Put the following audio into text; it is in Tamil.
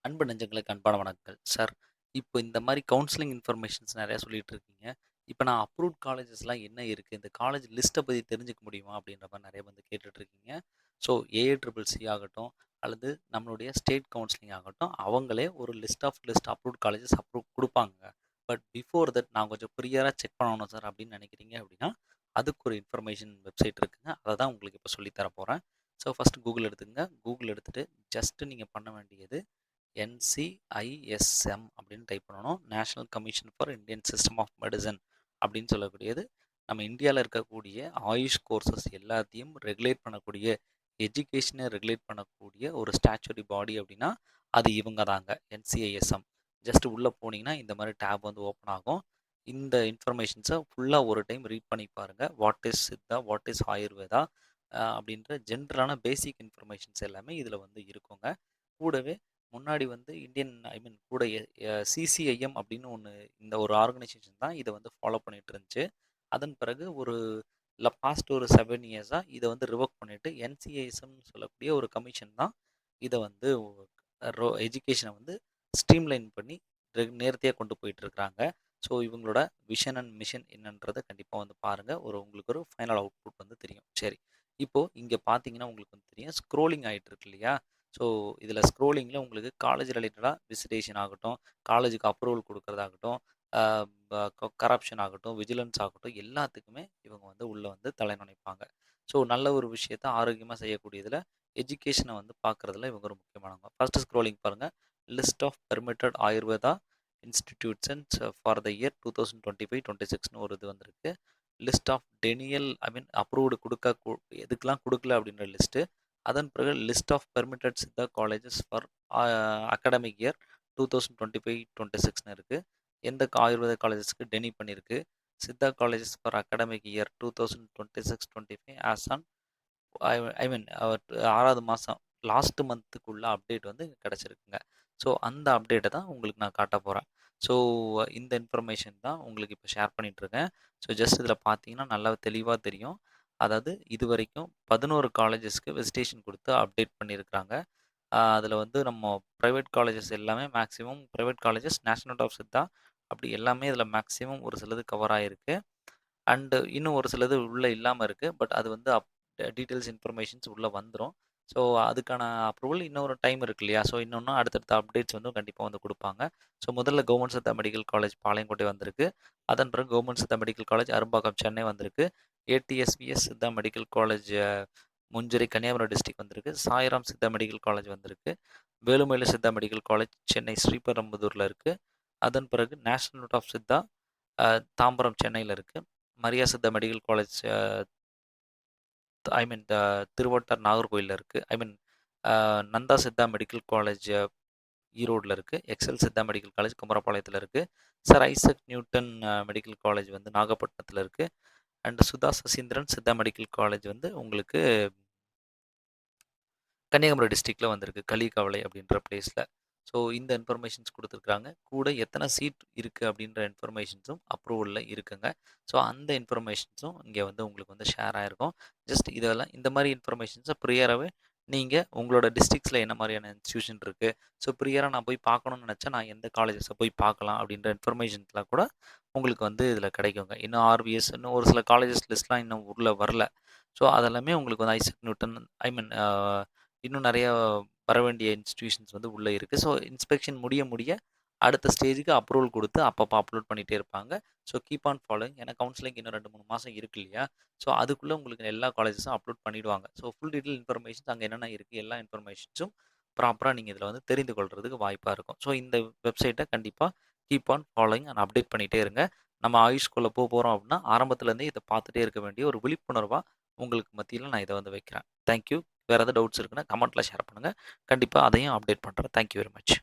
அன்பு நெஞ்சங்களுக்கு அன்பான வணக்கங்கள். சார், இப்போ இந்த மாரி கவுன்சிலிங் இன்ஃபர்மேஷன்ஸ் நெறையா சொல்லிட்டு இருக்கீங்க. இப்ப நான் அப்ரூவ்ட் காலேஜஸ்லாம் என்ன இருக்கு? இந்த காலேஜ் லிஸ்ட்ட பத்தி தெரிஞ்சுக்க முடியுமா? அப்படின்ற மாரி நெறைய வந்து கேட்டுட்டு இருக்கீங்க. ஸோ ஏஐசிசிசி ஆகட்டும், அல்லது நம்மளுடைய ஸ்டேட் கவுன்சிலிங் ஆகட்டும், அவங்களே ஒரு லிஸ்ட் அப்ரூவ்ட் காலேஜஸ் குடுப்பாங்க. பட் பிஃபோர் தட் நான் கொஞ்சம் ப்ரியரா செக் பண்ணணும் சார் அப்படின்னு நெனைக்கிறீங்க அப்படின்னா, அதுக்கு ஒரு இன்ஃபர்மேஷன் வெப்சைட் இருக்குங்க. அத தான் உங்களுக்கு இப்ப சொல்லி தர போறேன். ஸோ ஃபர்ஸ்ட் கூகுள் எடுத்துக்கங்க. கூகுள் எடுத்துட்டு ஜஸ்ட் நீங்க பண்ண வேண்டியது என்சிஐஎஸ்எம் அப்படின்னு டைப் பண்ணணும். National Commission for Indian System of Medicine அப்படின்னு சொல்லக்கூடியது நம்ம இந்தியாவில் இருக்கக்கூடிய ஆயுஷ் கோர்சஸ் எல்லாத்தையும் ரெகுலேட் பண்ணக்கூடிய எஜுகேஷனை ரெகுலேட் பண்ணக்கூடிய ஒரு ஸ்டாச்சுரி பாடி அப்படின்னா அது இவங்க தாங்க என்சிஐஎஸ்எம். ஜஸ்ட் உள்ளே போனீங்கன்னா இந்த மாதிரி டேப் வந்து ஓப்பன் ஆகும். இந்த இன்ஃபர்மேஷன்ஸை ஃபுல்லாக ஒரு டைம் ரீட் பண்ணி பாருங்கள். What is Siddha, what is Ayurveda அப்படின்ற ஜென்ரலான பேசிக் இன்ஃபர்மேஷன்ஸ் எல்லாமே இதில் வந்து இருக்குங்க. கூடவே முன்னாடி வந்து இந்தியன் ஐ மீன் கூட சிசிஐஎம் அப்படின்னு ஒன்று, இந்த ஒரு ஆர்கனைசேஷன் தான் இதை வந்து ஃபாலோ பண்ணிட்டு இருந்துச்சு. அதன் பிறகு ஒரு பாஸ்ட் ஒரு 7 இயர்ஸாக இதை வந்து ரிவோக் பண்ணிட்டு என்சிஐஎஸ்எம்னு சொல்லக்கூடிய ஒரு கமிஷன் தான் இதை வந்து எஜுகேஷனை வந்து ஸ்ட்ரீம்லைன் பண்ணி நேர்த்தியாக கொண்டு போயிட்டு இருக்கிறாங்க. ஸோ இவங்களோட விஷன் அண்ட் மிஷன் என்னன்றதை கண்டிப்பாக வந்து பாருங்கள். உங்களுக்கு ஒரு ஃபைனல் அவுட்புட் வந்து தெரியும். சரி, இப்போது இங்கே பார்த்தீங்கன்னா உங்களுக்கு வந்து தெரியும் ஸ்க்ரோலிங் ஆகிட்டு இருக்கு இல்லையா? ஸோ இதில் ஸ்க்ரோலிங்கில் உங்களுக்கு காலேஜ் ரிலேட்டடாக விசிட்டேஷன் ஆகட்டும், காலேஜுக்கு அப்ரூவல் கொடுக்குறதாகட்டும், கரப்ஷன் ஆகட்டும், விஜிலன்ஸ் ஆகட்டும், எல்லாத்துக்குமே இவங்க வந்து உள்ளே வந்து தலைநுழைப்பாங்க. ஸோ நல்ல ஒரு விஷயத்த ஆரோக்கியமாக செய்யக்கூடியதில் எஜுகேஷனை வந்து பார்க்குறதுல இவங்க ஒரு முக்கியமானவங்க. ஃபஸ்ட்டு ஸ்க்ரோலிங் பாருங்கள். List of permitted Ayurveda institutes for the year 2025-26ன்னு ஒரு இது வந்திருக்கு. List of denial I mean approved எதுக்கெலாம் கொடுக்கல அப்படின்ற லிஸ்ட்டு. அதன் பிறகு list of permitted Siddha colleges for academic year 2025-26ன்னு இருக்குது. எந்த ஆயுர்வேத காலேஜஸ்க்கு டெனி பண்ணியிருக்கு. Siddha colleges for academic year 2026-25 as on I mean 6வது மாதம் லாஸ்ட் மந்த்துக்குள்ள அப்டேட் வந்து கிடச்சிருக்குங்க. ஸோ அந்த அப்டேட்டை தான் உங்களுக்கு நான் காட்ட போகிறேன். ஸோ இந்த இன்ஃபர்மேஷன் தான் உங்களுக்கு இப்போ ஷேர் பண்ணிகிட்ருக்கேன். ஸோ ஜஸ்ட் இதில் பார்த்தீங்கன்னா நல்லா தெளிவாக தெரியும். அதாவது இது வரைக்கும் 11 காலேஜஸ்க்கு விசிட்டேஷன் கொடுத்து அப்டேட் பண்ணியிருக்கிறாங்க. அதில் வந்து நம்ம ப்ரைவேட் காலேஜஸ் எல்லாமே maximum private colleges national of Siddha அப்படி எல்லாமே இதில் மேக்ஸிமம் ஒரு சிலது கவர் ஆகிருக்கு. அண்டு இன்னும் ஒரு சிலது உள்ளே இல்லாமல் இருக்குது. பட் அது வந்து டீட்டெயில்ஸ் இன்ஃபர்மேஷன்ஸ் உள்ளே வந்துடும். ஸோ அதுக்கான அப்ரூவல் இன்னொரு டைம் இருக்கு இல்லையா? ஸோ இன்னொன்று அடுத்தடுத்த அப்டேட்ஸ் வந்து கண்டிப்பாக வந்து கொடுப்பாங்க. ஸோ முதல்ல government Siddha medical college Palayamkottai வந்திருக்கு. அதன் பிறகு government Siddha medical college Arumbakkam Chennai வந்திருக்கு. ATSVS Siddha medical college Munchirai Kanyakumari district வந்திருக்கு. சாய்ராம் சித்தா மெடிக்கல் காலேஜ் வந்திருக்கு. வேலுமயிலு சித்தா மெடிக்கல் காலேஜ் சென்னை ஸ்ரீபெரும்புதூரில் இருக்குது. அதன் பிறகு நேஷனல் ஆஃப் சித்தா தாம்பரம் சென்னையில் இருக்குது. Maria Siddha medical college I mean Thiruvattar நாகர்கோயிலில் இருக்குது. I mean Nandha Siddha medical college ஈரோடில் இருக்குது. எக்ஸல் சித்தா மெடிக்கல் காலேஜ் குமரபாளையத்தில் இருக்குது. Sir Isaac Newton medical college வந்து நாகப்பட்டினத்தில் இருக்குது. And Sudha Saseendran Siddha medical college வந்து உங்களுக்கு கன்னியாகுமரி டிஸ்ட்ரிக்டில் வந்திருக்கு. களிகாவளை அப்படின்ற பிளேஸில். ஸோ இந்த இன்ஃபர்மேஷன்ஸ் கொடுத்துருக்குறாங்க. கூட எத்தனை சீட் இருக்குது அப்படின்ற இன்ஃபர்மேஷன்ஸும் அப்ரூவலில் இருக்குங்க. ஸோ அந்த இன்ஃபர்மேஷன்ஸும் இங்கே வந்து உங்களுக்கு வந்து ஷேர் ஆகிருக்கும். ஜஸ்ட் இதெல்லாம் இந்த மாதிரி இன்ஃபர்மேஷன்ஸை ப்ரியராகவே நீங்கள் உங்களோட டிஸ்ட்ரிக்ஸில் என்ன மாதிரியான இன்ஸ்டியூஷன் இருக்குது, ஸோ ப்ரியராக நான் போய் பார்க்கணுன்னு நினச்சா நான் எந்த காலேஜஸை போய் பார்க்கலாம் அப்படின்ற இன்ஃபர்மேஷன்ஸ்லாம் கூட உங்களுக்கு வந்து இதில் கிடைக்குங்க. இன்னும் ஆர்விஎஸ் இன்னும் ஒரு சில காலேஜஸ் லிஸ்ட்லாம் இன்னும் ஊரில் வரல. ஸோ அதெல்லாமே உங்களுக்கு வந்து ஐசக் நியூட்டன் ஐ மீன் இன்னும் நிறைய வர வேண்டிய இன்ஸ்டிடியூஷன்ஸ் வந்து உள்ளே இருக்குது. ஸோ இன்ஸ்பெக்ஷன் முடிய அடுத்த ஸ்டேஜுக்கு அப்ரூவல் கொடுத்து அப்பப்போ அப்லோட் பண்ணிகிட்டே இருப்பாங்க. So keep on following. ஏன்னா கவுன்சிலிங் இன்னும் 2-3 மாதம் இருக்கு இல்லையா? ஸோ அதுக்குள்ளே உங்களுக்கு எல்லா காலேஜஸும் அப்லோட் பண்ணிவிடுவாங்க. ஸோ ஃபுல் டீட்டெயில் இன்ஃபர்மேஷன்ஸ் அங்கே என்னென்ன இருக்குது எல்லா இன்ஃபர்மேஷன்ஸும் ப்ராப்பராக நீங்கள் இதில் வந்து தெரிந்து கொள்றதுக்கு வாய்ப்பாக இருக்கும். ஸோ இந்த வெப்சைட்டை கண்டிப்பாக keep on following and update பண்ணிகிட்டே இருங்க. நம்ம ஆயுஷ்குள்ளே போகிறோம் அப்படின்னா ஆரம்பத்துலேருந்தே இதை பார்த்துட்டே இருக்க வேண்டிய ஒரு விழிப்புணர்வாக உங்களுக்கு மத்தியில் நான் இதை வந்து வைக்கிறேன். தேங்க்யூ. வேறு ஏதாவது டவுட்ஸ் இருக்குன்னா கமெண்ட்டில் ஷேர் பண்ணுங்கள். கண்டிப்பாக அதையும் அப்டேட் பண்ணுறேன். Thank you very much.